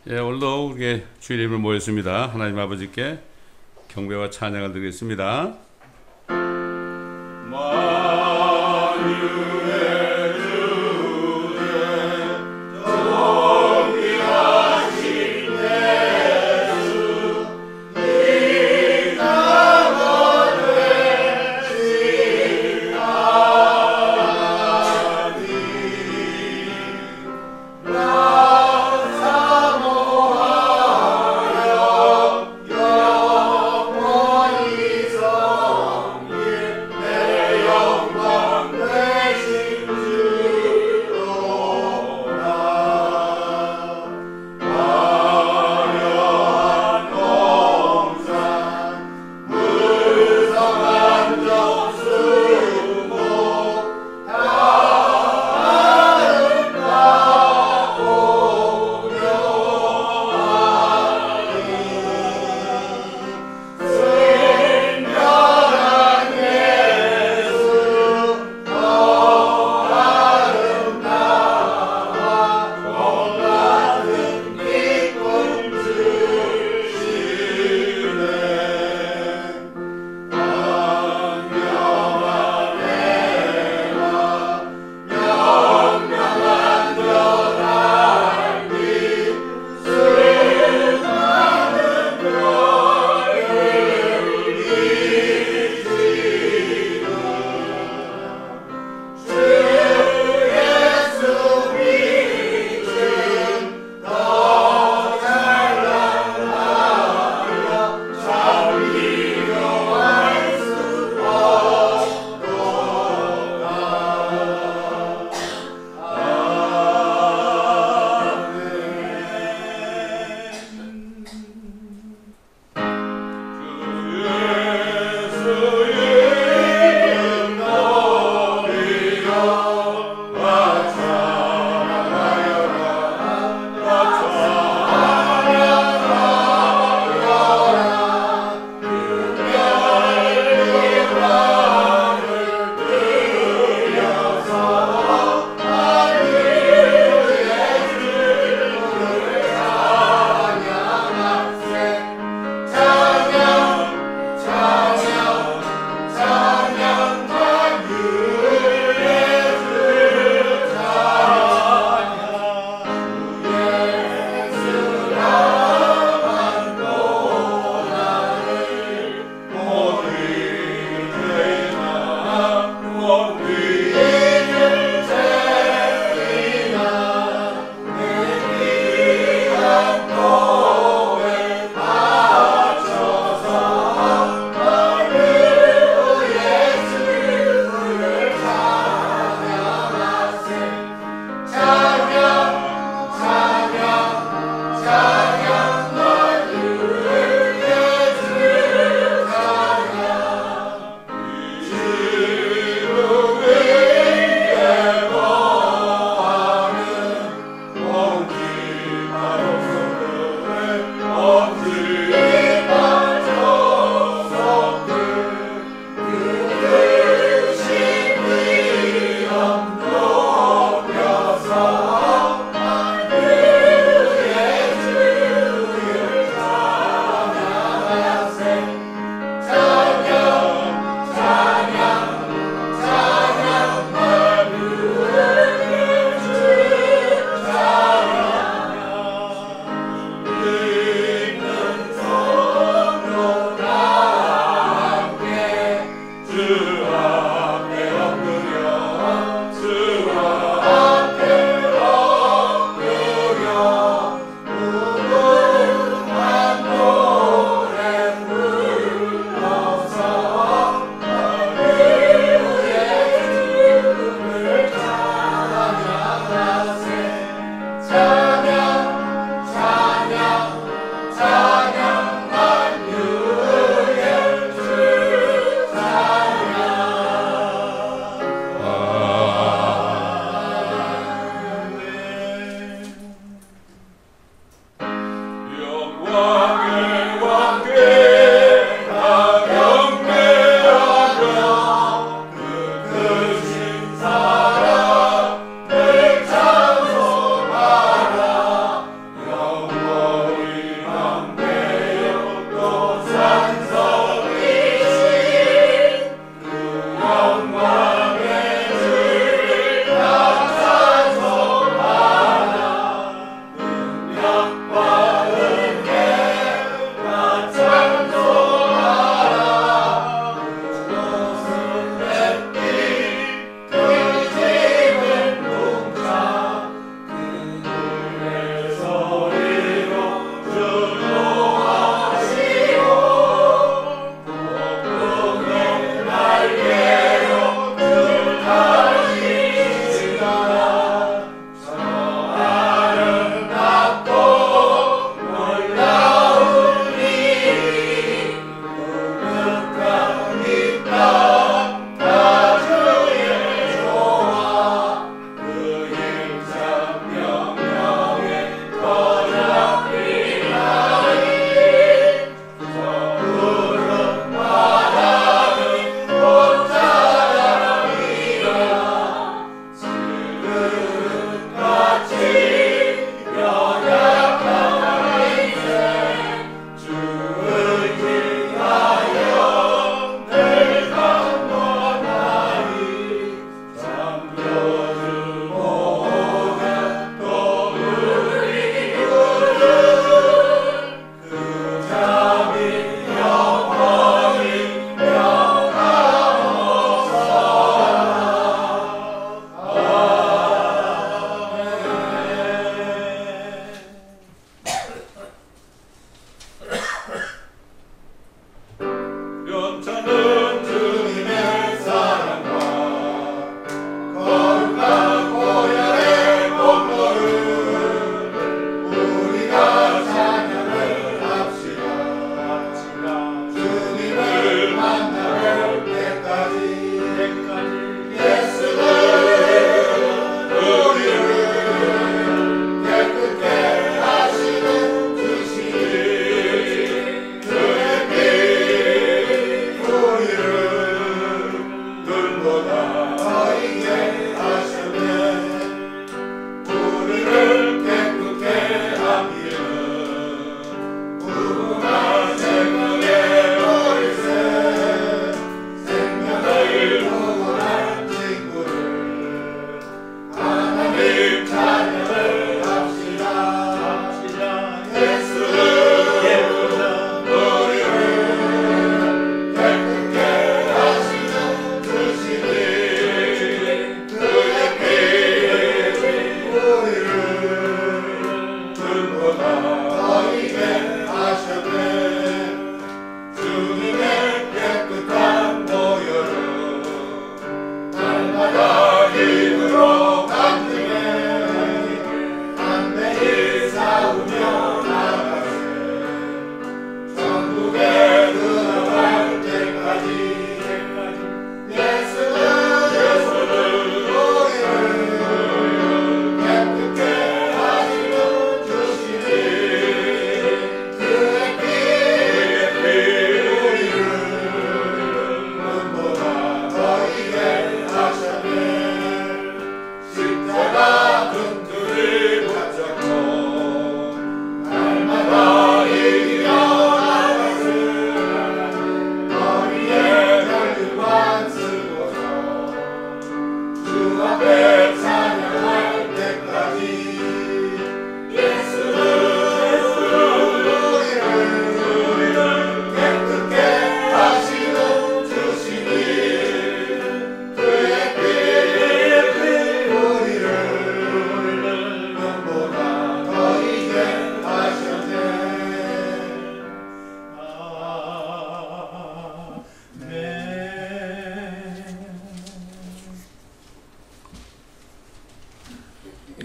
예, 오늘도 우리의 주일 예배를 모였습니다. 하나님 아버지께 경배와 찬양을 드리겠습니다.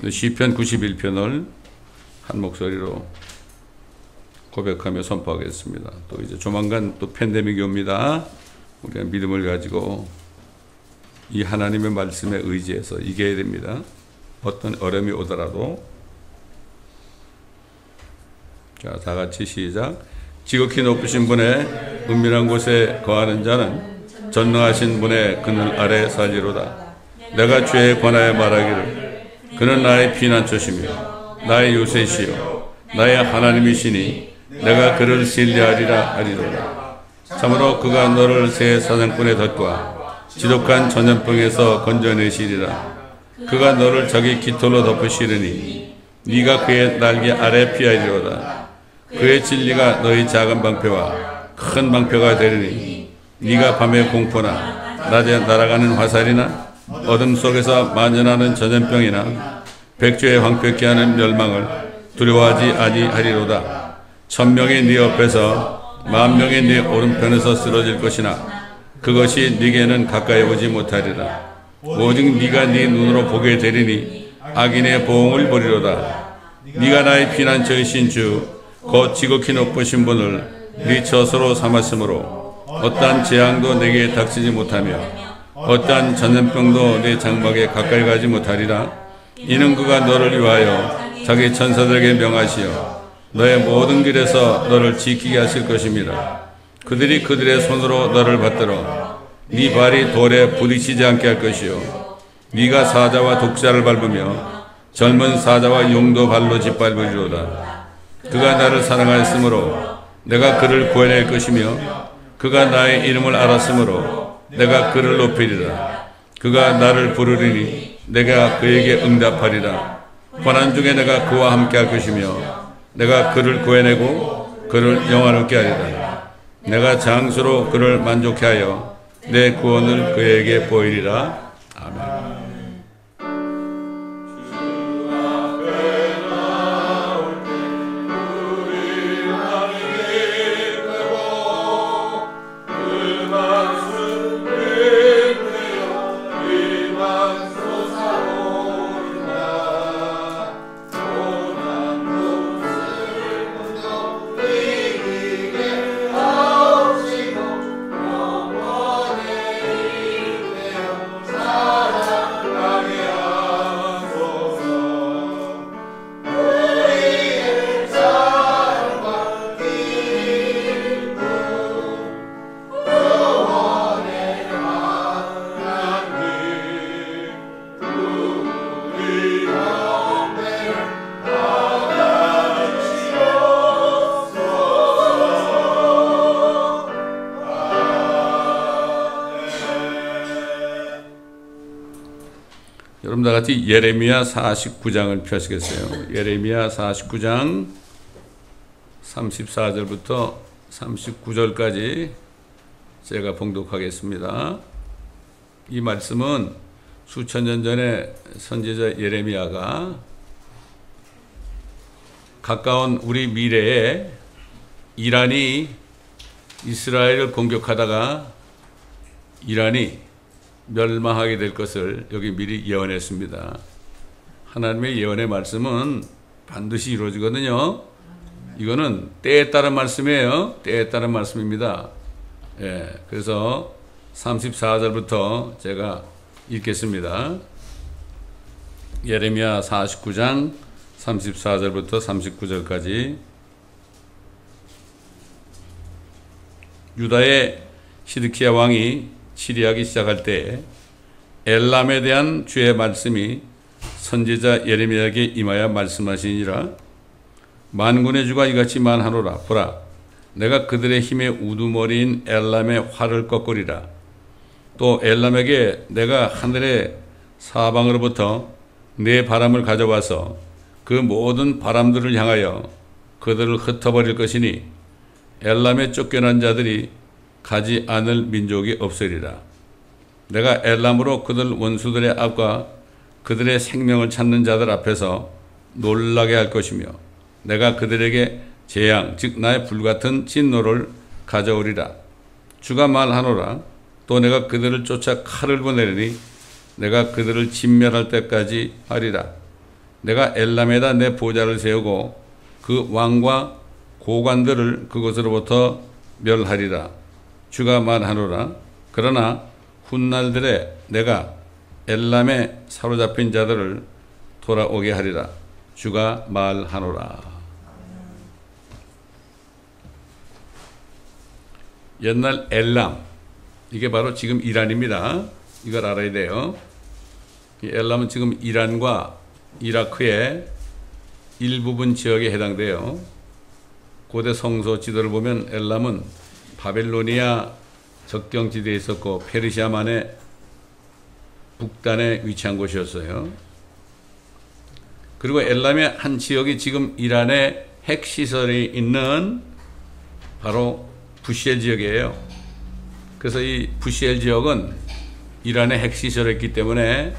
시편 91편을 한 목소리로 고백하며 선포하겠습니다. 또 이제 조만간 또 팬데믹이 옵니다. 우리가 믿음을 가지고 이 하나님의 말씀에 의지해서 이겨야 됩니다. 어떤 어려움이 오더라도. 자, 다 같이 시작. 지극히 높으신 분의 은밀한 곳에 거하는 자는 전능하신 분의 그늘 아래 살리로다. 내가 주에 관하여 말하기를 그는 나의 피난처시며 나의 요새시요 나의 하나님이시니 내가 그를 신뢰하리라 하리로다. 참으로 그가 너를 새 사냥꾼의 덫과 지독한 전염병에서 건져내시리라. 그가 너를 자기 깃털로 덮으시리니 네가 그의 날개 아래 피하리로다. 그의 진리가 너희 작은 방패와 큰 방패가 되리니 네가 밤에 공포나 낮에 날아가는 화살이나 어둠 속에서 만연하는 전염병이나 백주에 황폐케 하는 멸망을 두려워하지 아니하리로다. 1000명이 네 옆에서 10,000명이 네 오른편에서 쓰러질 것이나 그것이 네게는 가까이 오지 못하리라. 오직 네가 네 눈으로 보게 되리니 악인의 보응을 보리로다. 네가 나의 피난처이신 주 곧 지극히 높으신 분을 네 처소로 삼았으므로 어떠한 재앙도 내게 닥치지 못하며 어떠한 전염병도 내 장막에 가까이 가지 못하리라. 이는 그가 너를 위하여 자기 천사들에게 명하시어 너의 모든 길에서 너를 지키게 하실 것입니다. 그들이 그들의 손으로 너를 받들어 네 발이 돌에 부딪히지 않게 할 것이요 네가 사자와 독자를 밟으며 젊은 사자와 용도 발로 짓밟으리로다. 그가 나를 사랑하였으므로 내가 그를 구해낼 것이며 그가 나의 이름을 알았으므로 내가 그를 높이리라. 그가 나를 부르리니 내가 그에게 응답하리라. 고난 중에 내가 그와 함께 할 것이며 내가 그를 구해내고 그를 영화롭게 하리라. 내가 장수로 그를 만족케 하여 내 구원을 그에게 보이리라. 아멘. 여러분 다 같이 예레미야 49장을 펴시겠어요. 예레미야 49장 34절부터 39절까지 제가 봉독하겠습니다. 이 말씀은 수천 년 전에 선지자 예레미야가 가까운 우리 미래에 이란이 이스라엘을 공격하다가 이란이 멸망하게 될 것을 여기 미리 예언했습니다. 하나님의 예언의 말씀은 반드시 이루어지거든요. 이거는 때에 따른 말씀이에요. 때에 따른 말씀입니다. 예, 그래서 34절부터 제가 읽겠습니다. 예레미야 49장 34절부터 39절까지. 유다의 시드키야 왕이 치리하기 시작할 때 엘람에 대한 주의 말씀이 선지자 예레미야에게 임하여 말씀하시니라. 만군의 주가 이같이 말하노라. 보라, 내가 그들의 힘의 우두머리인 엘람의 활을 꺾으리라. 또 엘람에게 내가 하늘의 사방으로부터 내 바람을 가져와서 그 모든 바람들을 향하여 그들을 흩어버릴 것이니 엘람에 쫓겨난 자들이 가지 않을 민족이 없으리라. 내가 엘람으로 그들 원수들의 앞과 그들의 생명을 찾는 자들 앞에서 놀라게 할 것이며 내가 그들에게 재앙 즉 나의 불같은 진노를 가져오리라. 주가 말하노라. 또 내가 그들을 쫓아 칼을 보내리니 내가 그들을 진멸할 때까지 하리라. 내가 엘람에다 내 보좌를 세우고 그 왕과 고관들을 그곳으로부터 멸하리라. 주가 말하노라. 그러나 훗날들에 내가 엘람에 사로잡힌 자들을 돌아오게 하리라. 주가 말하노라. 옛날 엘람, 이게 바로 지금 이란입니다. 이걸 알아야 돼요. 이 엘람은 지금 이란과 이라크의 일부분 지역에 해당돼요. 고대 성서 지도를 보면 엘람은 바벨로니아 접경지대에 있었고 페르시아만의 북단에 위치한 곳이었어요. 그리고 엘람의 한 지역이 지금 이란의 핵시설이 있는 바로 부시엘 지역이에요. 그래서 이 부시엘 지역은 이란의 핵시설이었기 때문에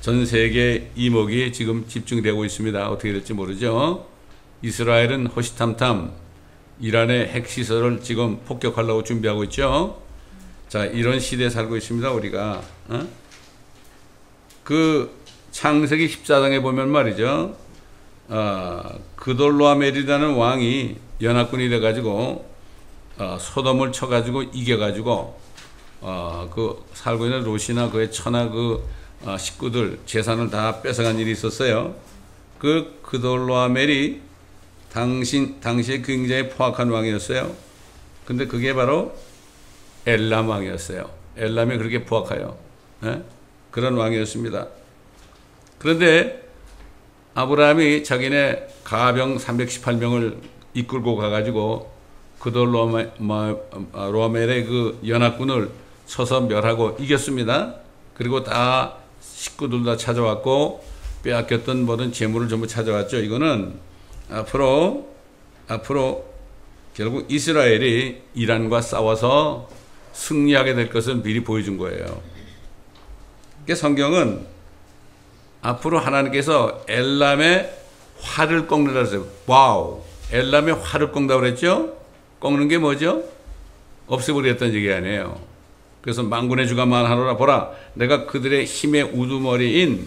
전 세계 이목이 지금 집중되고 있습니다. 어떻게 될지 모르죠. 이스라엘은 호시탐탐 이란의 핵시설을 지금 폭격하려고 준비하고 있죠. 자, 이런 시대에 살고 있습니다. 우리가 그 창세기 14장에 보면 말이죠. 그돌로아멜이라는 왕이 연합군이 돼가지고 소돔을 쳐가지고 이겨가지고 그 살고 있는 롯이나 그의 처나 그 식구들 재산을 다 뺏어간 일이 있었어요. 그 그돌로아멜이 당시에 굉장히 포악한 왕이었어요. 근데 그게 바로 엘람 왕이었어요. 엘람이 그렇게 포악해요. 그런 왕이었습니다. 그런데 아브라함이 자기네 가병 318명을 이끌고 가가지고 그돌로아멜의 그 연합군을 쳐서 멸하고 이겼습니다. 그리고 다 식구들 다 찾아왔고 빼앗겼던 모든 재물을 전부 찾아왔죠. 이거는 앞으로 결국 이스라엘이 이란과 싸워서 승리하게 될 것을 미리 보여준 거예요. 그러니까 성경은 앞으로 하나님께서 엘람의 활을 꺾는다 그랬어요. 와우! 엘람의 활을 꺾는다고 그랬죠? 꺾는 게 뭐죠? 없애버리겠다는 얘기 아니에요. 그래서 만군의 주가 말하노라. 보라, 내가 그들의 힘의 우두머리인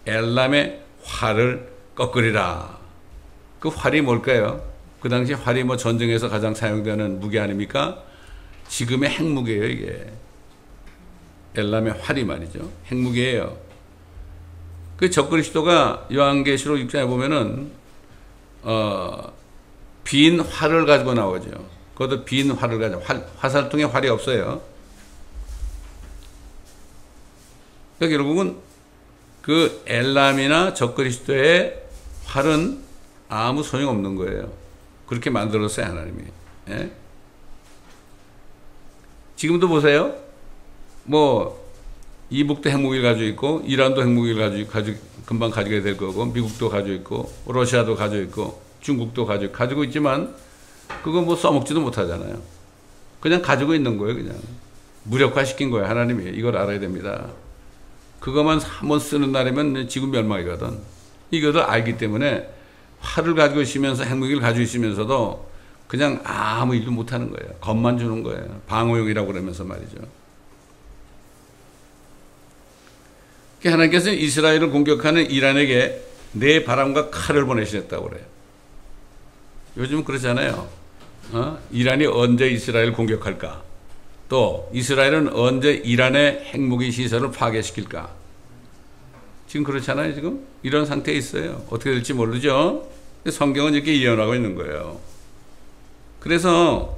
엘람의 활을 꺾으리라. 그 활이 뭘까요? 그 당시 활이 뭐 전쟁에서 가장 사용되는 무기 아닙니까? 지금의 핵무기예요, 이게. 엘람의 활이 말이죠. 핵무기예요. 그 적그리스도가 요한계시록 6장에 보면은 빈 활을 가지고 나오죠. 그것도 빈 활을 가지고 화살통에 활이 없어요. 그러니까 결국은 그 엘람이나 적그리스도의 활은 아무 소용없는 거예요. 그렇게 만들었어요, 하나님이. 예? 지금도 보세요. 뭐 이북도 핵무기를 가지고 있고 이란도 핵무기를 금방 가지게 될 거고 미국도 가지고 있고 러시아도 가지고 있고 중국도 가지고 있지만 그거 뭐 써먹지도 못하잖아요. 그냥 가지고 있는 거예요. 그냥 무력화시킨 거예요. 하나님이. 이걸 알아야 됩니다. 그것만 한번 쓰는 날이면 지금 멸망이거든. 이것을 알기 때문에 활을 가지고 있으면서 핵무기를 가지고 있으면서도 그냥 아무 일도 못하는 거예요. 겁만 주는 거예요. 방어용이라고 그러면서 말이죠. 하나님께서는 이스라엘을 공격하는 이란에게 내 바람과 칼을 보내시겠다고 그래요. 요즘 그러잖아요. 이란이 언제 이스라엘을 공격할까? 또 이스라엘은 언제 이란의 핵무기 시설을 파괴시킬까? 지금 그렇잖아요. 지금 이런 상태에 있어요. 어떻게 될지 모르죠. 성경은 이렇게 예언하고 있는 거예요. 그래서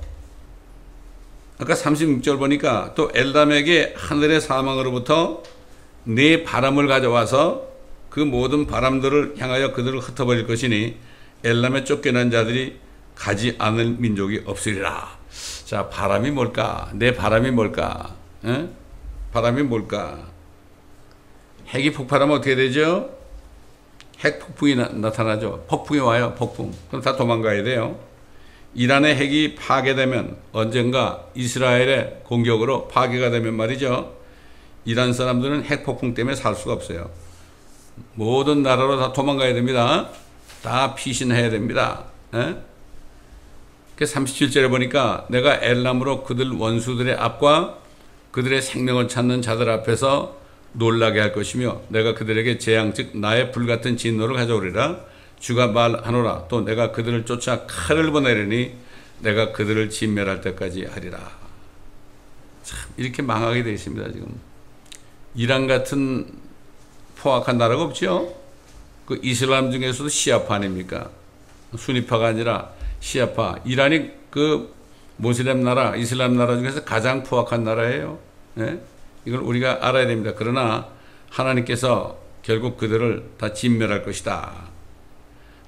아까 36절 보니까 또 엘람에게 하늘의 사망으로부터 네 바람을 가져와서 그 모든 바람들을 향하여 그들을 흩어버릴 것이니 엘람에 쫓겨난 자들이 가지 않을 민족이 없으리라. 자, 바람이 뭘까? 내 바람이 뭘까? 에? 바람이 뭘까? 핵이 폭발하면 어떻게 되죠? 핵 폭풍이 나타나죠. 폭풍이 와요. 폭풍. 그럼 다 도망가야 돼요. 이란의 핵이 파괴되면 언젠가 이스라엘의 공격으로 파괴가 되면 말이죠. 이란 사람들은 핵폭풍 때문에 살 수가 없어요. 모든 나라로 다 도망가야 됩니다. 다 피신해야 됩니다. 에? 37절에 보니까 내가 엘람으로 그들 원수들의 앞과 그들의 생명을 찾는 자들 앞에서 놀라게 할 것이며 내가 그들에게 재앙 즉 나의 불같은 진노를 가져오리라. 주가 말하노라. 또 내가 그들을 쫓아 칼을 보내리니 내가 그들을 진멸할 때까지 하리라. 참 이렇게 망하게 되어 있습니다. 지금 이란 같은 포악한 나라가 없죠. 그 이슬람 중에서도 시아파 아닙니까? 수니파가 아니라 시아파. 이란이 그 모슬렘 나라, 이슬람 나라 중에서 가장 포악한 나라예요. 네? 이걸 우리가 알아야 됩니다. 그러나 하나님께서 결국 그들을 다 진멸할 것이다.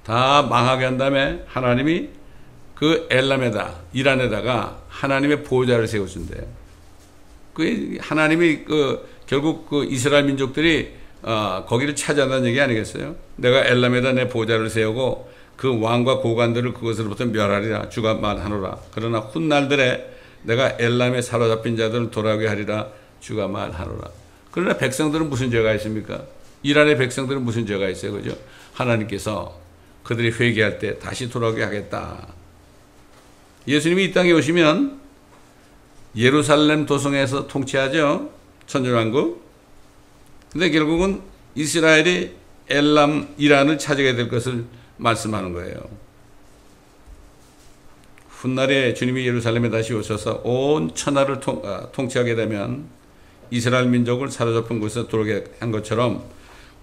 다 망하게 한 다음에 하나님이 그 엘람에다, 이란에다가 하나님의 보호자를 세워준대요. 그 하나님이 결국 그 이스라엘 민족들이 거기를 차지한다는 얘기 아니겠어요? 내가 엘람에다 내 보호자를 세우고 그 왕과 고관들을 그것으로부터 멸하리라. 주가 말하노라. 그러나 훗날들에 내가 엘람에 사로잡힌 자들을 돌아오게 하리라. 주가 말하노라. 그러나 백성들은 무슨 죄가 있습니까? 이란의 백성들은 무슨 죄가 있어요? 그죠? 하나님께서 그들이 회개할 때 다시 돌아오게 하겠다. 예수님이 이 땅에 오시면 예루살렘 도성에서 통치하죠. 천년왕국. 근데 결국은 이스라엘이 엘람, 이란을 차지하게 될 것을 말씀하는 거예요. 훗날에 주님이 예루살렘에 다시 오셔서 온 천하를 통치하게 되면 이스라엘 민족을 사로잡은 곳에서 돌아오게 한 것처럼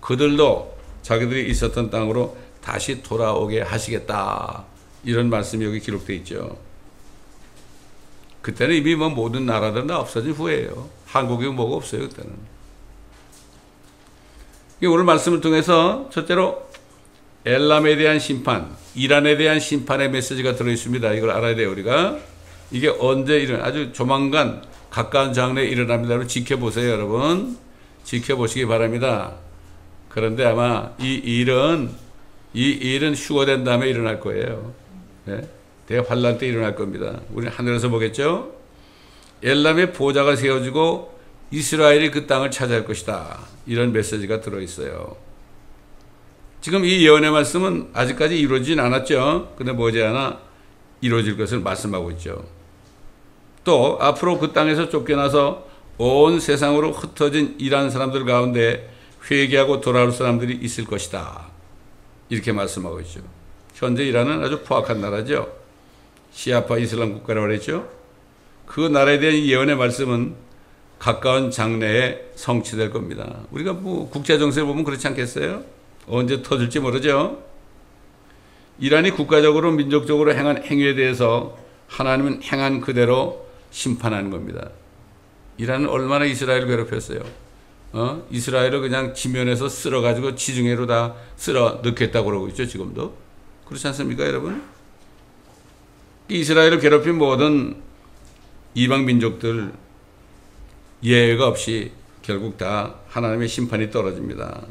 그들도 자기들이 있었던 땅으로 다시 돌아오게 하시겠다. 이런 말씀이 여기 기록되어 있죠. 그때는 이미 뭐 모든 나라들은 다 없어진 후에요. 한국이 뭐가 없어요. 그때는. 오늘 말씀을 통해서 첫째로 엘람에 대한 심판, 이란에 대한 심판의 메시지가 들어있습니다. 이걸 알아야 돼요, 우리가. 이게 언제 아주 조만간 가까운 장래에 일어납니다. 지켜보세요, 여러분. 지켜보시기 바랍니다. 그런데 아마 이 일은 휴거된 다음에 일어날 거예요. 네? 대환란 때 일어날 겁니다. 우리는 하늘에서 보겠죠? 엘람의 보호자가 세워지고 이스라엘이 그 땅을 차지할 것이다. 이런 메시지가 들어있어요. 지금 이 예언의 말씀은 아직까지 이루어지진 않았죠. 근데 머지않아 이루어질 것을 말씀하고 있죠. 또 앞으로 그 땅에서 쫓겨나서 온 세상으로 흩어진 이란 사람들 가운데 회개하고 돌아올 사람들이 있을 것이다. 이렇게 말씀하고 있죠. 현재 이란은 아주 포악한 나라죠. 시아파 이슬람 국가라고 그랬죠. 그 나라에 대한 예언의 말씀은 가까운 장래에 성취될 겁니다. 우리가 뭐 국제정세를 보면 그렇지 않겠어요? 언제 터질지 모르죠. 이란이 국가적으로 민족적으로 행한 행위에 대해서 하나님은 행한 그대로 심판하는 겁니다. 이란은 얼마나 이스라엘을 괴롭혔어요. 이스라엘을 그냥 지면에서 쓸어가지고 지중해로 다 쓸어 넣겠다고 그러고 있죠. 지금도. 그렇지 않습니까, 여러분? 이스라엘을 괴롭힌 모든 이방 민족들 예외가 없이 결국 다 하나님의 심판이 떨어집니다.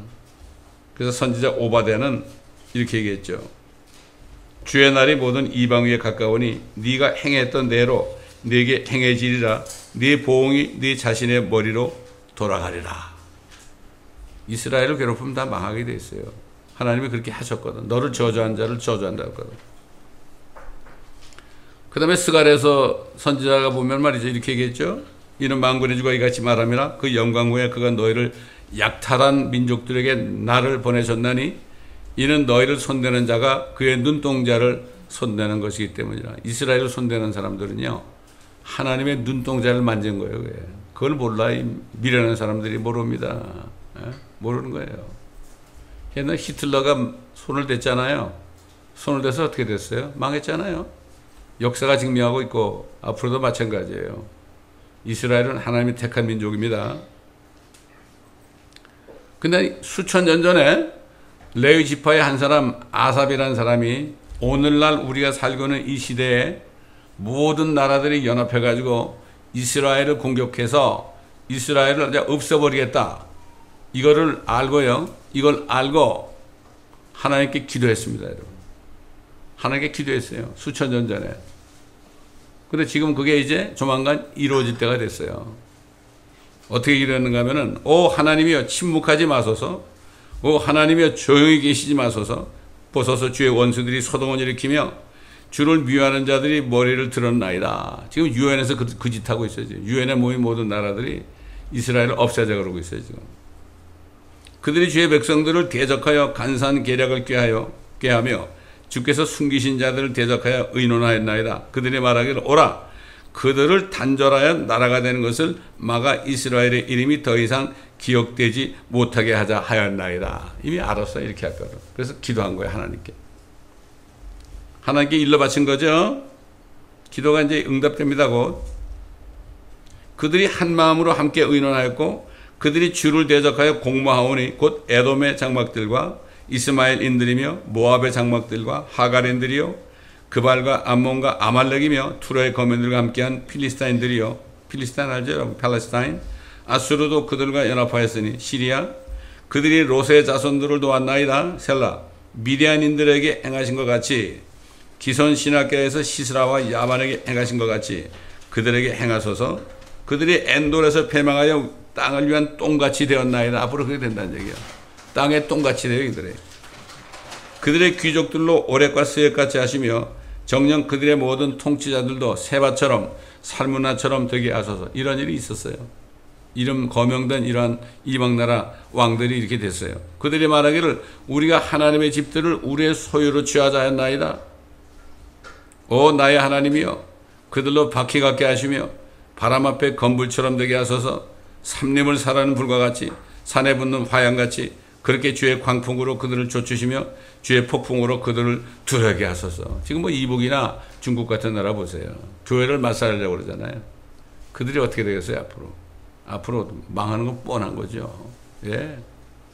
그래서 선지자 오바댜는 이렇게 얘기했죠. 주의 날이 모든 이방 위에 가까우니 네가 행했던 대로 네게 행해지리라. 네 보응이 네 자신의 머리로 돌아가리라. 이스라엘을 괴롭히면 다 망하게 돼 있어요. 하나님이 그렇게 하셨거든. 너를 저주한 자를 저주한다고 했거든. 그 다음에 스갈에서 선지자가 보면 말이죠. 이렇게 얘기했죠. 이는 만군의 주가 이같이 말함이라. 그 영광 후에 그가 너희를 약탈한 민족들에게 나를 보내셨나니 이는 너희를 손대는 자가 그의 눈동자를 손대는 것이기 때문이라. 이스라엘을 손대는 사람들은요, 하나님의 눈동자를 만진 거예요. 그걸 몰라. 미련한 사람들이 모릅니다. 모르는 거예요. 옛날 히틀러가 손을 댔잖아요. 손을 대서 어떻게 됐어요? 망했잖아요. 역사가 증명하고 있고 앞으로도 마찬가지예요. 이스라엘은 하나님이 택한 민족입니다. 근데 수천 년 전에 레위 지파의 한 사람 아삽이라는 사람이 오늘날 우리가 살고 있는 이 시대에 모든 나라들이 연합해가지고 이스라엘을 공격해서 이스라엘을 이제 없애버리겠다. 이거를 알고요. 이걸 알고 하나님께 기도했습니다, 여러분. 하나님께 기도했어요. 수천 년 전에. 근데 지금 그게 이제 조만간 이루어질 때가 됐어요. 어떻게 기도했는가 하면은, 오 하나님이여 침묵하지 마소서. 오 하나님이여 조용히 계시지 마소서. 보소서 주의 원수들이 소동을 일으키며 주를 미워하는 자들이 머리를 들었나이다. 지금 유엔에서 그 짓 하고 있어요. 유엔에 모인 모든 나라들이 이스라엘을 없애자 그러고 있어요, 지금. 그들이 주의 백성들을 대적하여 간사한 계략을 꾀하며 주께서 숨기신 자들을 대적하여 의논하였나이다. 그들이 말하기를 오라 그들을 단절하여 나라가 되는 것을 막아 이스라엘의 이름이 더 이상 기억되지 못하게 하자 하였나이다. 이미 알았어요. 이렇게 할 거로. 그래서 기도한 거예요. 하나님께. 하나님께 일러 바친 거죠. 기도가 이제 응답됩니다. 곧. 그들이 한 마음으로 함께 의논하였고 그들이 주를 대적하여 공모하오니 곧 에돔의 장막들과 이스마엘인들이며 모압의 장막들과 하갈인들이요 그발과 암몬과 아말렉이며 투로의 거민들과 함께한 필리스타인들이요 필리스타인 알죠 여러분? 팔레스타인 아수르도 그들과 연합하였으니 시리아 그들이 로세의 자손들을 도왔나이다. 셀라 미디안인들에게 행하신 것 같이 기손 신학계에서 시스라와 야만에게 행하신 것 같이 그들에게 행하소서. 그들이 엔돌에서 패망하여 땅을 위한 똥같이 되었나이다. 앞으로 그렇게 된다는 얘기야. 땅의 똥같이 되어 이들이. 그들의 귀족들로 오렉과 스웩같이 하시며 정녕 그들의 모든 통치자들도 세바처럼 살문나처럼 되게 하소서. 이런 일이 있었어요. 이름 거명된 이러한 이방나라 왕들이 이렇게 됐어요. 그들이 말하기를 우리가 하나님의 집들을 우리의 소유로 취하자 했나이다. 오 나의 하나님이여 그들로 바퀴 같게 하시며 바람 앞에 건불처럼 되게 하소서. 삼림을 사라는 불과 같이 산에 붙는 화양같이 그렇게 주의 광풍으로 그들을 쫓으시며 주의 폭풍으로 그들을 두려게 하소서. 지금 뭐 이북이나 중국 같은 나라 보세요. 교회를 말살하려고 그러잖아요. 그들이 어떻게 되겠어요 앞으로? 앞으로 망하는 건 뻔한 거죠. 예,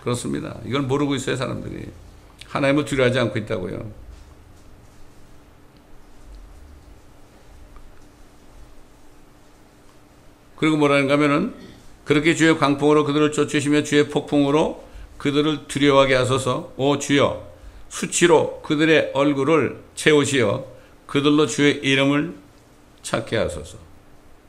그렇습니다. 이걸 모르고 있어요 사람들이. 하나님을 두려워하지 않고 있다고요. 그리고 뭐라는가 하면은 그렇게 주의 광풍으로 그들을 쫓으시며 주의 폭풍으로 그들을 두려워하게 하소서. 오 주여 수치로 그들의 얼굴을 채우시어 그들로 주의 이름을 찾게 하소서.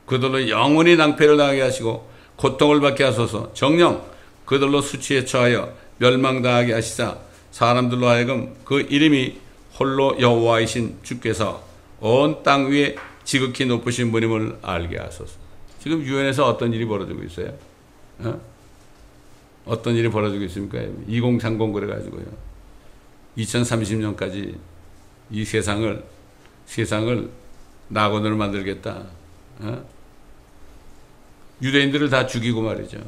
그들로 영원히 낭패를 당하게 하시고 고통을 받게 하소서. 정녕 그들로 수치에 처하여 멸망당하게 하시사 사람들로 하여금 그 이름이 홀로 여호와이신 주께서 온 땅 위에 지극히 높으신 분임을 알게 하소서. 지금 유엔에서 어떤 일이 벌어지고 있어요? 어떤 일이 벌어지고 있습니까? 2030 그래가지고요. 2030년까지 이 세상을 낙원으로 만들겠다. 유대인들을 다 죽이고 말이죠.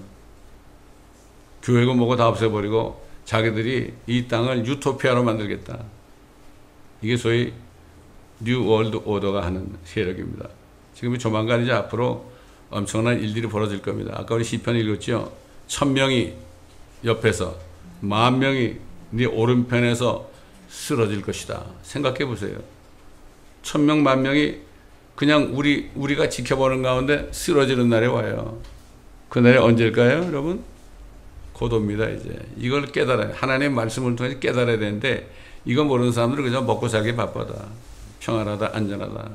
교회고 뭐고 다 없애버리고 자기들이 이 땅을 유토피아로 만들겠다. 이게 소위 뉴 월드 오더가 하는 세력입니다. 지금 조만간 이제 앞으로 엄청난 일들이 벌어질 겁니다. 아까 우리 시편 읽었죠? 1000명이 옆에서 10,000명이 네 오른편에서 쓰러질 것이다. 생각해 보세요. 1000명, 10,000명이 그냥 우리가 지켜보는 가운데 쓰러지는 날이 와요. 그날이 언제일까요, 여러분? 곧 옵니다, 이제. 이걸 깨달아요. 하나님의 말씀을 통해서 깨달아야 되는데, 이거 모르는 사람들은 그냥 먹고 살기 바빠다. 평안하다, 안전하다.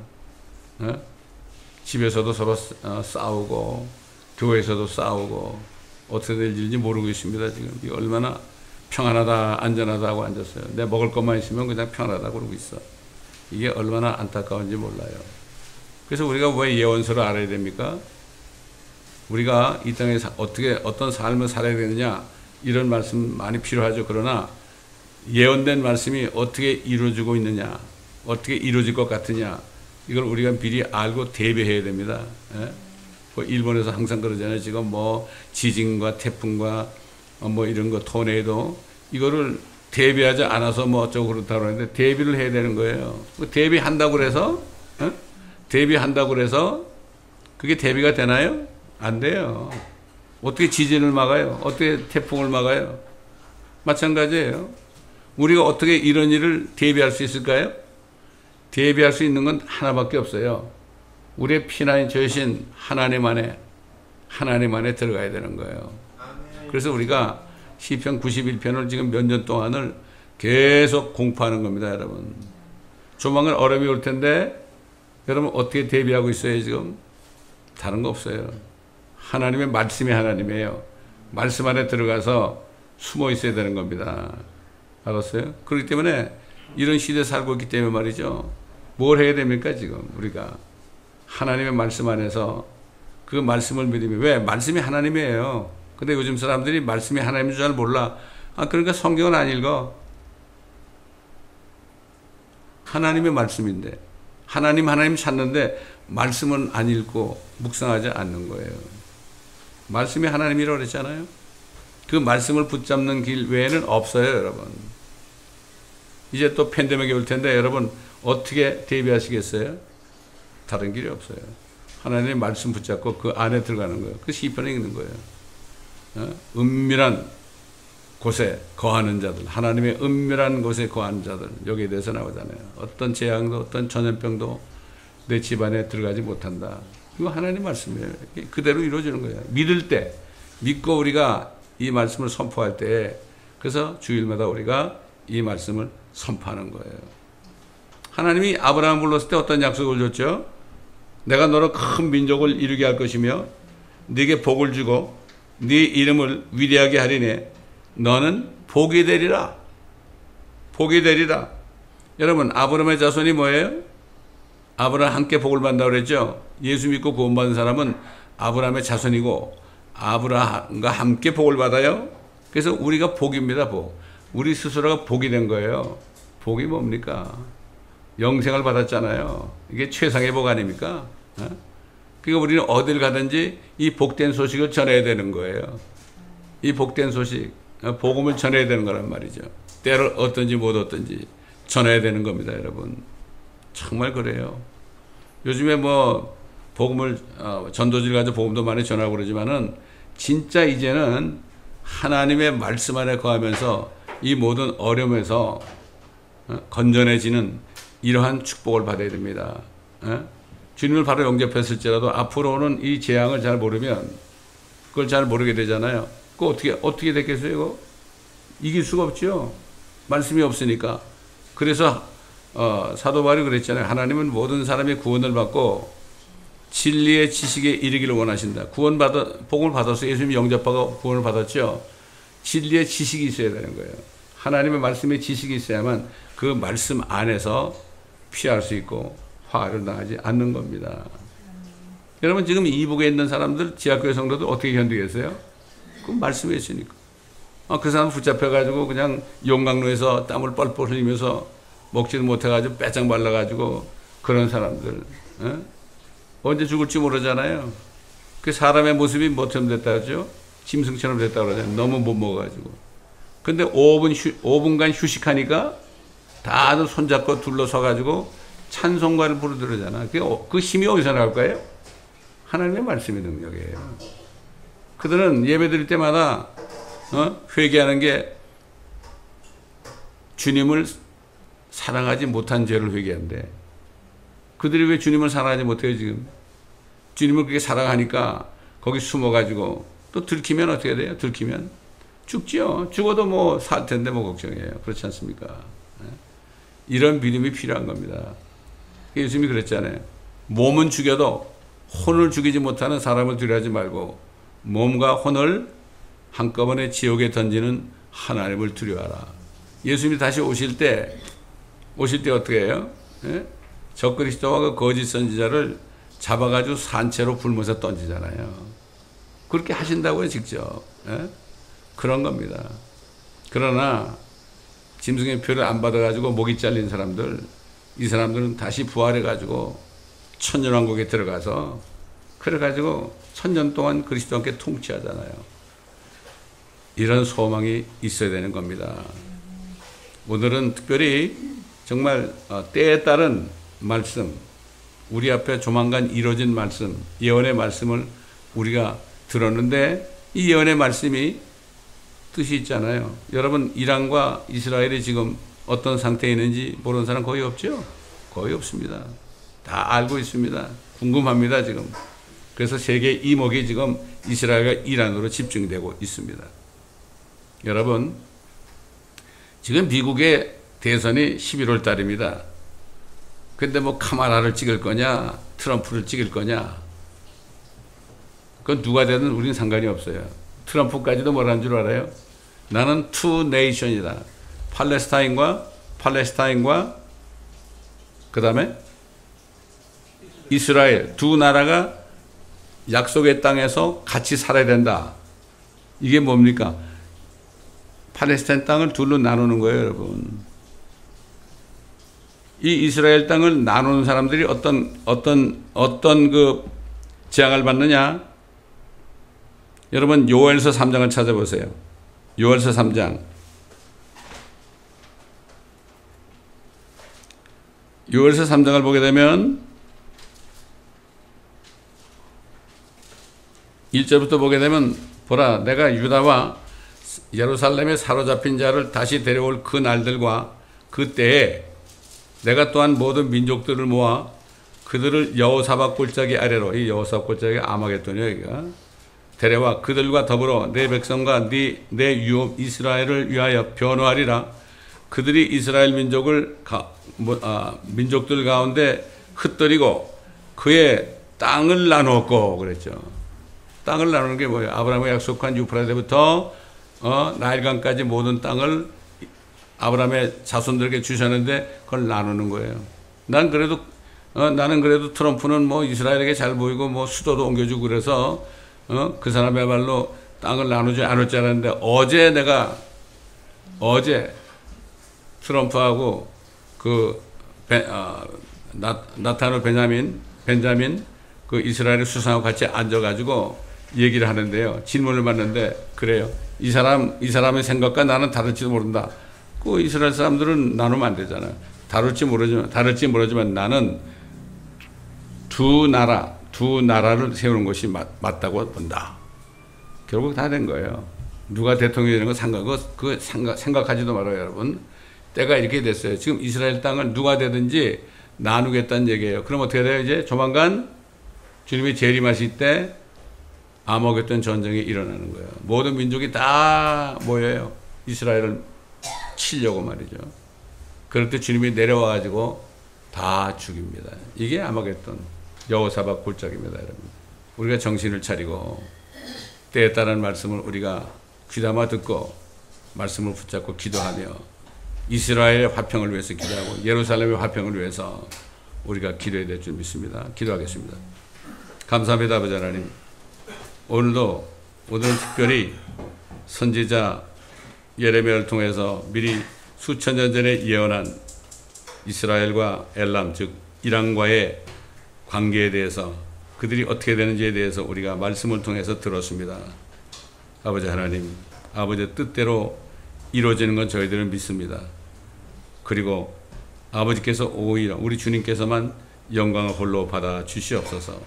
집에서도 서로 싸우고, 교회에서도 싸우고, 어떻게 될 일인지 모르고 있습니다, 지금. 이게 얼마나 평안하다, 안전하다 하고 앉았어요. 내 먹을 것만 있으면 그냥 평안하다 그러고 있어. 이게 얼마나 안타까운지 몰라요. 그래서 우리가 왜 예언서를 알아야 됩니까? 우리가 이 땅에 어떤 삶을 살아야 되느냐, 이런 말씀 많이 필요하죠. 그러나 예언된 말씀이 어떻게 이루어지고 있느냐, 어떻게 이루어질 것 같으냐, 이걸 우리가 미리 알고 대비해야 됩니다. 예? 뭐 일본에서 항상 그러잖아요. 지금 뭐 지진과 태풍과 뭐 이런 거 토네이도, 이거를 대비하지 않아서 뭐 어쩌고 그렇다고 하는데 대비를 해야 되는 거예요. 대비한다고 그래서 대비한다고 그래서 그게 대비가 되나요? 안 돼요. 어떻게 지진을 막아요? 어떻게 태풍을 막아요? 마찬가지예요. 우리가 어떻게 이런 일을 대비할 수 있을까요? 대비할 수 있는 건 하나밖에 없어요. 우리의 피난인 저신 하나님 안에 들어가야 되는 거예요. 그래서 우리가 시편 91편을 지금 몇 년 동안을 계속 공부하는 겁니다, 여러분. 조만간 얼음이 올 텐데 여러분 어떻게 대비하고 있어요, 지금? 다른 거 없어요. 하나님의 말씀이 하나님이에요. 말씀 안에 들어가서 숨어 있어야 되는 겁니다. 알았어요? 그렇기 때문에 이런 시대에 살고 있기 때문에 말이죠. 뭘 해야 됩니까, 지금? 우리가 하나님의 말씀 안에서 그 말씀을 믿으면, 왜? 말씀이 하나님이에요. 근데 요즘 사람들이 말씀이 하나님인 줄 잘 몰라. 그러니까 성경은 안 읽어. 하나님의 말씀인데 하나님 찾는데 말씀은 안 읽고 묵상하지 않는 거예요. 말씀이 하나님이라고 그랬잖아요. 그 말씀을 붙잡는 길 외에는 없어요, 여러분. 이제 또 팬데믹이 올 텐데 여러분 어떻게 대비하시겠어요? 다른 길이 없어요. 하나님의 말씀 붙잡고 그 안에 들어가는 거예요. 그 시편에 읽는 거예요. 은밀한 곳에 거하는 자들, 하나님의 은밀한 곳에 거하는 자들, 여기에 대해서 나오잖아요. 어떤 재앙도 어떤 전염병도 내 집안에 들어가지 못한다. 이거 하나님 말씀이에요. 그대로 이루어지는 거예요. 믿을 때, 믿고 우리가 이 말씀을 선포할 때, 그래서 주일마다 우리가 이 말씀을 선포하는 거예요. 하나님이 아브라함을 불렀을 때 어떤 약속을 줬죠? 내가 너로 큰 민족을 이루게 할 것이며 네게 복을 주고 네 이름을 위대하게 하리니 너는 복이 되리라. 복이 되리라. 여러분, 아브라함의 자손이 뭐예요? 아브라함 함께 복을 받는다고 그랬죠? 예수 믿고 구원받은 사람은 아브라함의 자손이고 아브라함과 함께 복을 받아요. 그래서 우리가 복입니다. 복. 우리 스스로가 복이 된 거예요. 복이 뭡니까? 영생을 받았잖아요. 이게 최상의 복 아닙니까? 그러니까 우리는 어딜 가든지 이 복된 소식을 전해야 되는 거예요. 이 복된 소식, 복음을 전해야 되는 거란 말이죠. 때를 얻든지 못 얻든지 전해야 되는 겁니다, 여러분. 정말 그래요. 요즘에 뭐 복음을 전도지를 가지고 복음도 많이 전하고 그러지만은 진짜 이제는 하나님의 말씀 안에 거하면서 이 모든 어려움에서 건전해지는 이러한 축복을 받아야 됩니다. 주님을 바로 영접했을지라도 앞으로는 이 재앙을 잘 모르면 그걸 잘 모르게 되잖아요. 그거 어떻게 됐겠어요? 이거 이길 수가 없죠. 말씀이 없으니까. 그래서 사도 바울이 그랬잖아요. 하나님은 모든 사람이 구원을 받고 진리의 지식에 이르기를 원하신다. 복음을 받아서 예수님이 영접하고 구원을 받았죠. 진리의 지식이 있어야 되는 거예요. 하나님의 말씀의 지식이 있어야만 그 말씀 안에서 피할 수 있고 화를 당하지 않는 겁니다. 여러분, 지금 이북에 있는 사람들, 지하교회 성도들 어떻게 견디겠어요? 그 말씀이 있으니까. 그 사람 붙잡혀가지고 그냥 용광로에서 땀을 뻘뻘 흘리면서 먹지도 못해가지고 빼짝 말라가지고 그런 사람들. 언제 죽을지 모르잖아요. 그 사람의 모습이 뭐처럼 됐다 하죠? 짐승처럼 됐다 그러잖아요. 너무 못 먹어가지고. 근데 5분간 휴식하니까 다들 손잡고 둘러서가지고 찬송가를 부르더라잖아. 그 힘이 어디서 나올 거예요? 하나님의 말씀의 능력이에요. 그들은 예배 드릴 때마다 회개하는 게 주님을 사랑하지 못한 죄를 회개한대. 그들이 왜 주님을 사랑하지 못해요, 지금? 주님을 그렇게 사랑하니까 거기 숨어가지고 또 들키면 어떻게 돼요? 들키면 죽지요. 죽어도 뭐 살 텐데 뭐 걱정이에요. 그렇지 않습니까? 이런 믿음이 필요한 겁니다. 예수님이 그랬잖아요. 몸은 죽여도 혼을 죽이지 못하는 사람을 두려워하지 말고 몸과 혼을 한꺼번에 지옥에 던지는 하나님을 두려워하라. 예수님이 다시 오실 때 어떻게 해요? 적그리스도와 그 거짓 선지자를 잡아가지고 산채로 불면서 던지잖아요. 그렇게 하신다고요, 직접. 그런 겁니다. 그러나 짐승의 표를 안 받아가지고 목이 잘린 사람들, 이 사람들은 다시 부활해가지고 천년왕국에 들어가서 그래가지고 천년 동안 그리스도와 함께 통치하잖아요. 이런 소망이 있어야 되는 겁니다. 오늘은 특별히 정말 때에 따른 말씀, 우리 앞에 조만간 이루어진 말씀, 예언의 말씀을 우리가 들었는데 이 예언의 말씀이 뜻이 있잖아요. 여러분, 이란과 이스라엘이 지금 어떤 상태에 있는지 모르는 사람 거의 없죠? 거의 없습니다. 다 알고 있습니다. 궁금합니다, 지금. 그래서 세계 이목이 지금 이스라엘과 이란으로 집중되고 있습니다. 여러분, 지금 미국의 대선이 11월 달입니다. 근데 뭐 카말라를 찍을 거냐, 트럼프를 찍을 거냐, 그건 누가 되든 우리는 상관이 없어요. 트럼프까지도 뭐라는 줄 알아요? 나는 투 네이션이다. 팔레스타인과 그 다음에 이스라엘 두 나라가 약속의 땅에서 같이 살아야 된다. 이게 뭡니까? 팔레스타인 땅을 둘로 나누는 거예요, 여러분. 이 이스라엘 땅을 나누는 사람들이 어떤 그 재앙을 받느냐? 여러분, 요엘서 3장을 찾아보세요. 요엘서 3장. 요엘서 3장을 보게 되면 1절부터 보게 되면 보라, 내가 유다와 예루살렘에 사로잡힌 자를 다시 데려올 그 날들과 그 때에 내가 또한 모든 민족들을 모아 그들을 여호사밧 골짜기 아래로, 이 여호사밧 골짜기 아마겟돈이에요, 여기가. 데려와 그들과 더불어 내 백성과 내 유업 이스라엘을 위하여 변호하리라. 그들이 이스라엘 민족들 가운데 흩뜨리고 그의 땅을 나누었고, 그랬죠. 땅을 나누는 게 뭐예요? 아브라함이 약속한 유프라데부터 나일강까지 모든 땅을 아브라함의 자손들에게 주셨는데 그걸 나누는 거예요. 나는 그래도 트럼프는 뭐 이스라엘에게 잘 보이고 뭐 수도도 옮겨주고 그래서 그 사람이야말로 땅을 나누지 않을 줄 알았는데 어제 트럼프하고 그 나타노 벤자민 그 이스라엘의 수상하고 같이 앉아가지고 얘기를 하는데요. 질문을 받는데 그래요. 이 사람의 생각과 나는 다를지도 모른다. 그 이스라엘 사람들은 나누면 안 되잖아요. 다를지 모르지만 나는 두 나라를 세우는 것이 맞다고 본다. 결국 다 된 거예요. 누가 대통령이 되는 거 생각하지도 말아요, 여러분. 때가 이렇게 됐어요. 지금 이스라엘 땅을 누가 되든지 나누겠다는 얘기예요. 그럼 어떻게 돼요? 이제 조만간 주님이 재림하실 때 아마겟돈 전쟁이 일어나는 거예요. 모든 민족이 다 모여요. 이스라엘을 치려고 말이죠. 그럴 때 주님이 내려와가지고 다 죽입니다. 이게 아마겟돈 여호사밧 골짜기입니다, 여러분. 우리가 정신을 차리고 때에 따른 말씀을 우리가 귀담아 듣고 말씀을 붙잡고 기도하며 이스라엘의 화평을 위해서 기도하고 예루살렘의 화평을 위해서 우리가 기도해야 될 줄 믿습니다. 기도하겠습니다. 감사합니다, 아버지 하나님. 오늘은 특별히 선지자 예레미야를 통해서 미리 수천 년 전에 예언한 이스라엘과 엘람, 즉 이란과의 관계에 대해서 그들이 어떻게 되는지에 대해서 우리가 말씀을 통해서 들었습니다. 아버지 하나님, 아버지의 뜻대로 이루어지는 건 저희들은 믿습니다. 그리고 아버지께서 오히려 우리 주님께서만 영광을 홀로 받아 주시옵소서.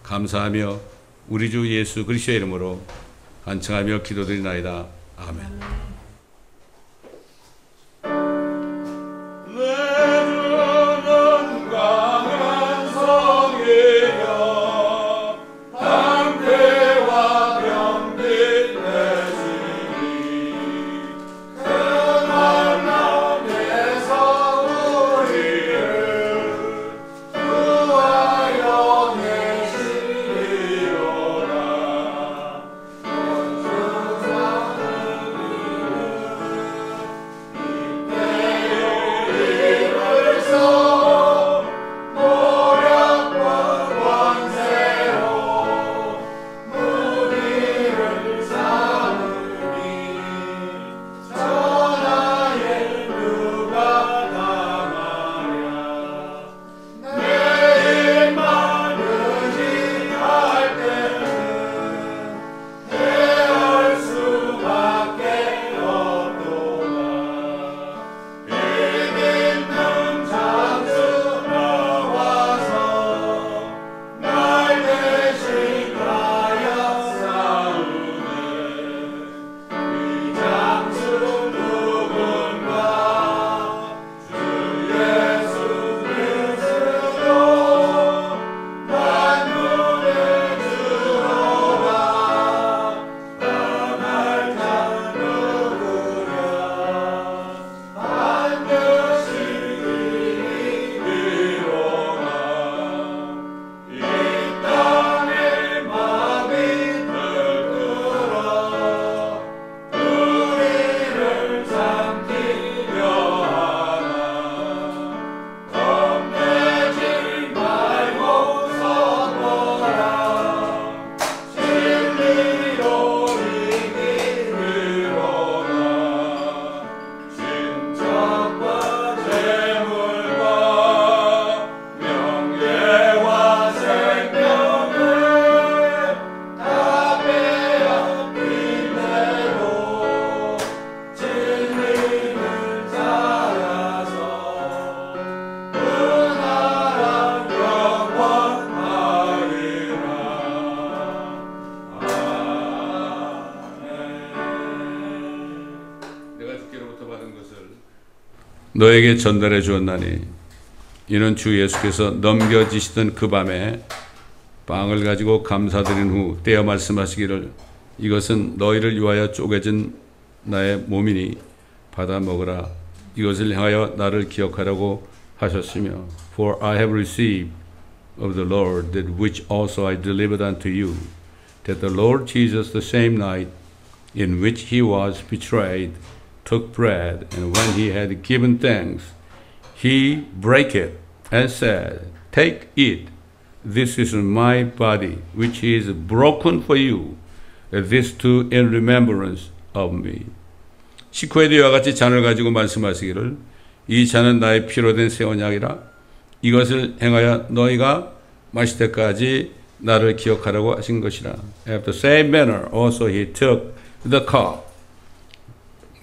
감사하며 우리 주 예수 그리스도의 이름으로 간청하며 기도드리나이다. 아멘. 너에게 전달해 주었나니 이는 주 예수께서 넘겨지시던 그 밤에 빵을 가지고 감사드린 후 떼어 말씀하시기를 이것은 너희를 위하여 쪼개진 나의 몸이니 받아 먹으라. 이것을 향하여 나를 기억하라고 하셨으며 For I have received of the Lord that which also I delivered unto you that the Lord Jesus the same night in which he was betrayed took bread and when he had given thanks he brake it and said Take it this is my body which is broken for you this do in remembrance of me. 식후에도 이와 같이 잔을 가지고 말씀하시기를 이 잔은 나의 피로 된 새 언약이라 이것을 행하여 너희가 마실 때까지 나를 기억하라고 하신 것이라. After the same manner also he took the cup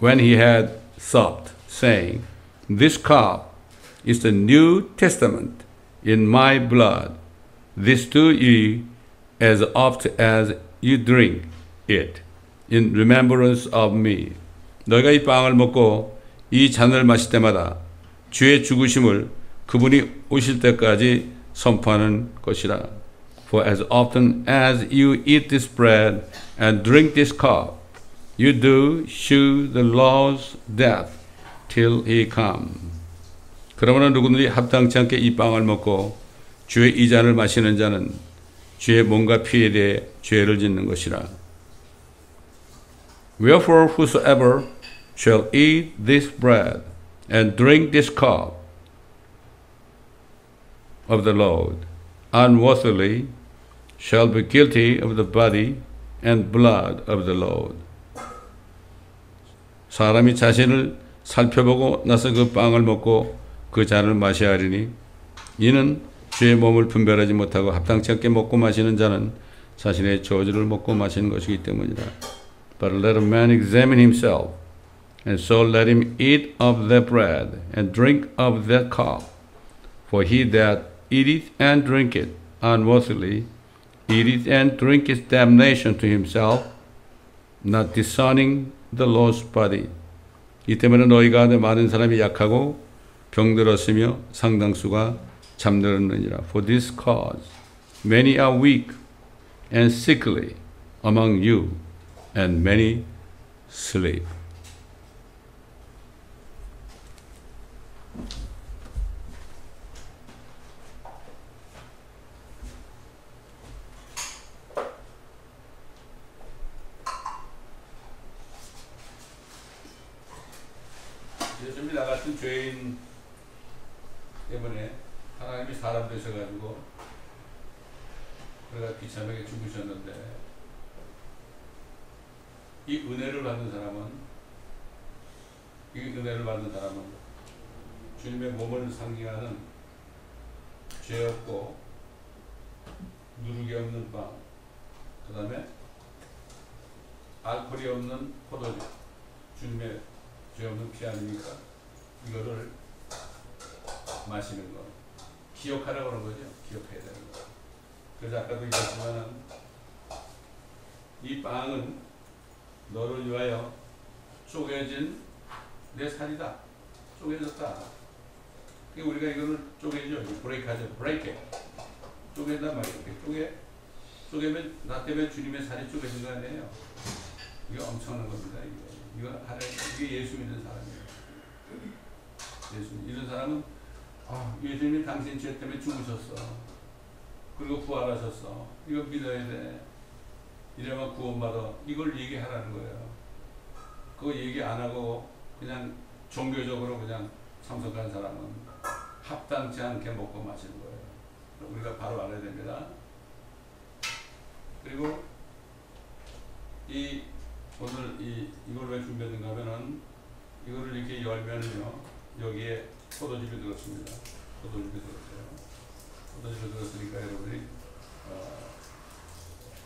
when he had supped, saying, This cup is the New Testament in my blood. This do ye as oft as you drink it in remembrance of me. 너희가 이 빵을 먹고 이 잔을 마실 때마다 주의 죽으심을 그분이 오실 때까지 선포하는 것이라. For as often as you eat this bread and drink this cup, you do shew the Lord's death till he come. 그러므로 누구든지 합당치 않게 이 빵을 먹고 주의 이 잔을 마시는 자는 주의 몸과 피에 대해 죄를 짓는 것이라. Wherefore whosoever shall eat this bread and drink this cup of the Lord unworthily shall be guilty of the body and blood of the Lord. 사람이 자신을 살펴보고 나서 그 빵을 먹고 그 잔을 마셔야 하리니 이는 주의 몸을 분별하지 못하고 합당치 않게 먹고 마시는 자는 자신의 저주를 먹고 마시는 것이기 때문이다. But let a man examine himself, and so let him eat of that bread and drink of that cup. For he that eateth and drinketh unworthily eateth and drinketh damnation to himself, not discerning the Lord's body. 이 때문에 너희 가운데 많은 사람이 약하고 병들었으며 상당수가 잠들었느니라. For this cause many are weak and sickly among you, and many sleep. 예수님이 나 같은 죄인 때문에 하나님이 사람 되셔가지고 우리가 비참하게 죽으셨는데 이 은혜를 받는 사람은 주님의 몸을 상징하는 죄 없고 누룩이 없는 빵, 그 다음에 알코올이 없는 포도주, 주님의 죄 없는 피 아닙니까? 이거를 마시는 거, 기억하라고 하는 거죠. 기억해야 되는 거. 그래서 아까도 얘기했지만은 이 빵은 너를 위하여 쪼개진 내 살이다. 쪼개졌다. 그러니까 우리가 이거를 쪼개죠. 브레이크하죠. 브레이크. 쪼갠단 말이에요. 쪼개면 나 때문에 주님의 살이 쪼개진 거 아니에요. 이거 엄청난 겁니다. 이거 이게 예수 믿는 사람이에요. 예수 이런 사람은 예수님이 당신 죄 때문에 죽으셨어. 그리고 부활하셨어. 이거 믿어야 돼. 이래만 구원받아. 이걸 얘기하라는 거예요. 그거 얘기 안 하고 그냥 종교적으로 그냥 참석한 사람은 합당치 않게 먹고 마시는 거예요. 우리가 바로 알아야 됩니다. 그리고 오늘 이걸 왜 준비했는가 하면은 이거를 이렇게 열면은요, 여기에 포도즙이 들었습니다. 포도즙이 들었으니까 여러분이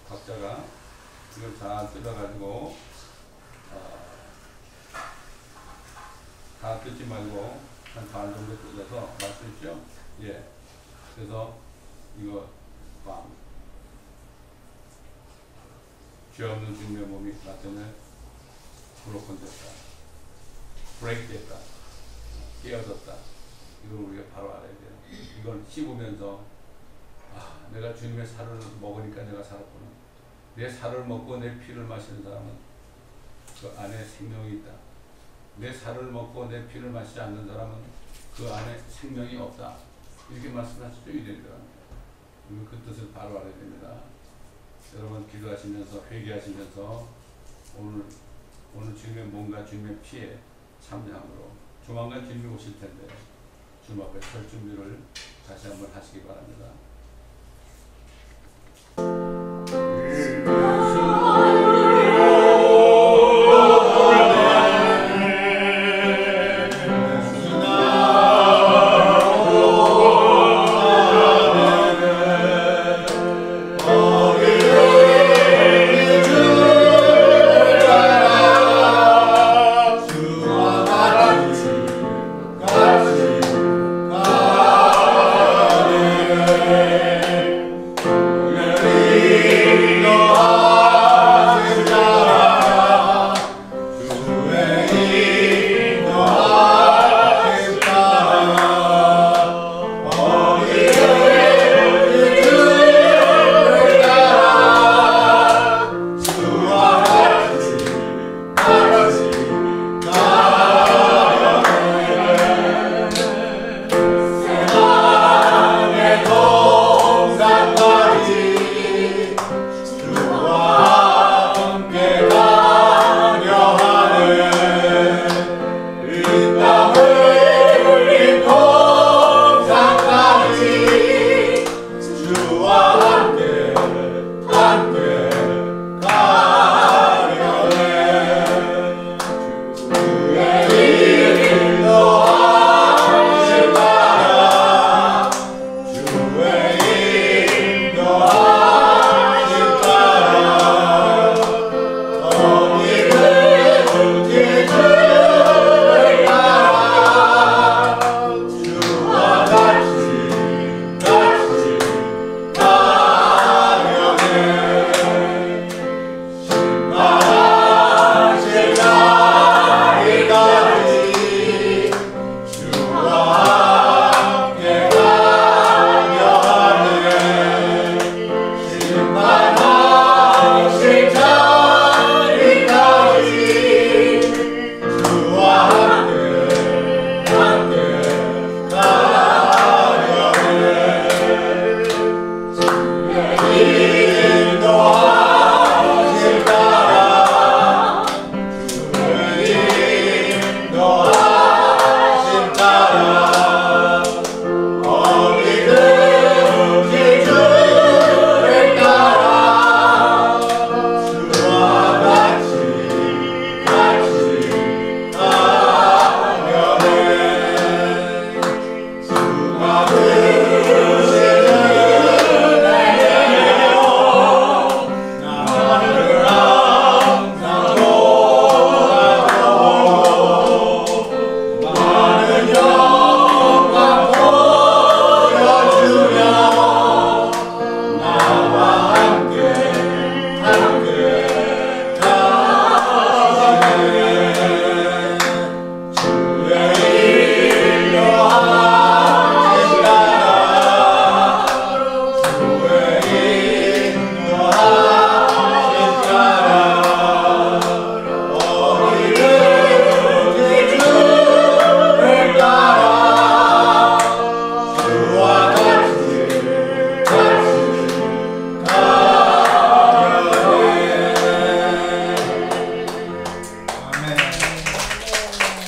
각자가 이걸 잘 뜯어가지고 다 뜯지 말고 한 반 정도 뜯어서 마시죠. 예. 그래서 이거 빵. 죄 없는 주님의 몸이 나 때문에 브로큰 됐다. 브레이크 됐다. 깨어졌다. 이걸 우리가 바로 알아야 돼요. 이걸 씹으면서 내가 주님의 살을 먹으니까 내가 살았구나. 내 살을 먹고 내 피를 마시는 사람은 그 안에 생명이 있다. 내 살을 먹고 내 피를 마시지 않는 사람은 그 안에 생명이 없다. 이렇게 말씀하시죠. 유대인들은. 그 뜻을 바로 알아야 됩니다. 여러분 기도하시면서 회개하시면서 오늘 주님의 몸과 주님의 피에 참여함으로 조만간 주님이 오실 텐데 주님 앞에 설 준비를 다시 한번 하시기 바랍니다.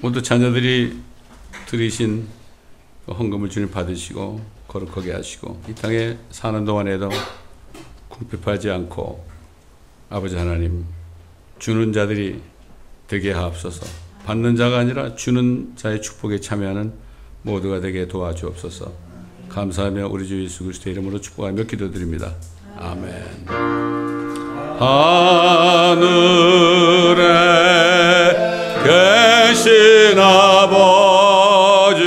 모두 자녀들이 드리신 헌금을 주님 받으시고 거룩하게 하시고 이 땅에 사는 동안에도 궁핍하지 않고 아버지 하나님 주는 자들이 되게 하옵소서. 받는 자가 아니라 주는 자의 축복에 참여하는 모두가 되게 도와주옵소서. 감사하며 우리 주 예수 그리스도의 이름으로 축복하며 기도드립니다. 아멘. 하늘에 계신 아버지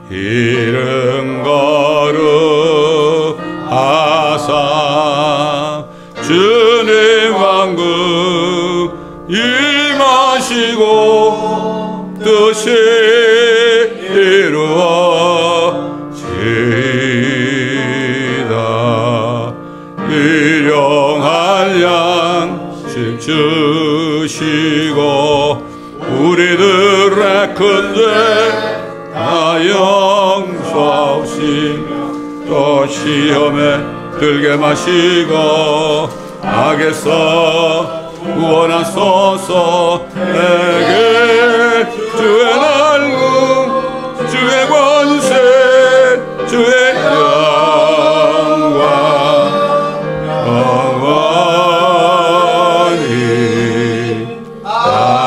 이름 거룩하사 주님 왕국 임하시고 뜻이 다 용서하시며 또 시험에 들게 마시고 악에서 구원하소서. 내게 주의 날금 주의 권세 주의 영광 영원히 아멘.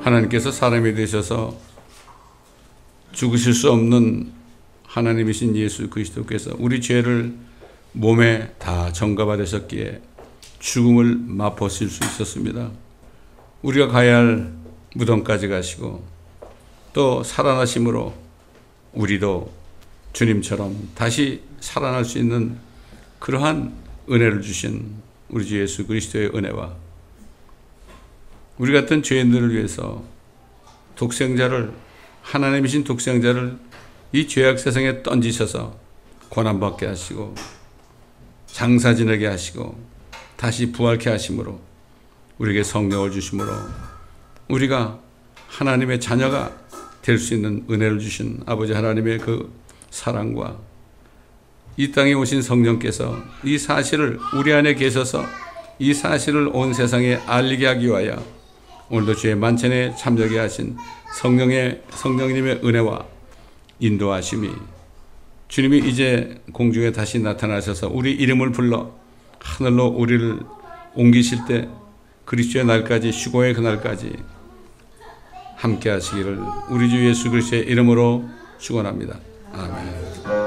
하나님께서 사람이 되셔서 죽으실 수 없는 하나님이신 예수 그리스도께서 우리 죄를 몸에 다 전가받으셨기에 죽음을 맛보실 수 있었습니다. 우리가 가야 할 무덤까지 가시고 또 살아나심으로 우리도 주님처럼 다시 살아날 수 있는 그러한 은혜를 주신 우리 주 예수 그리스도의 은혜와 우리 같은 죄인들을 위해서 독생자를, 하나님이신 독생자를 이 죄악 세상에 던지셔서 고난받게 하시고 장사 지내게 하시고 다시 부활케 하심으로 우리에게 성령을 주심으로 우리가 하나님의 자녀가 될 수 있는 은혜를 주신 아버지 하나님의 그 사랑과 이 땅에 오신 성령께서 이 사실을 우리 안에 계셔서 이 사실을 온 세상에 알리게 하기 위하여 오늘도 주의 만찬에 참여하게 하신 성령님의 은혜와 인도하심이 주님이 이제 공중에 다시 나타나셔서 우리 이름을 불러 하늘로 우리를 옮기실 때 그리스도의 날까지, 휴거의 그날까지 함께 하시기를 우리 주 예수 그리스도의 이름으로 축원합니다. 아멘.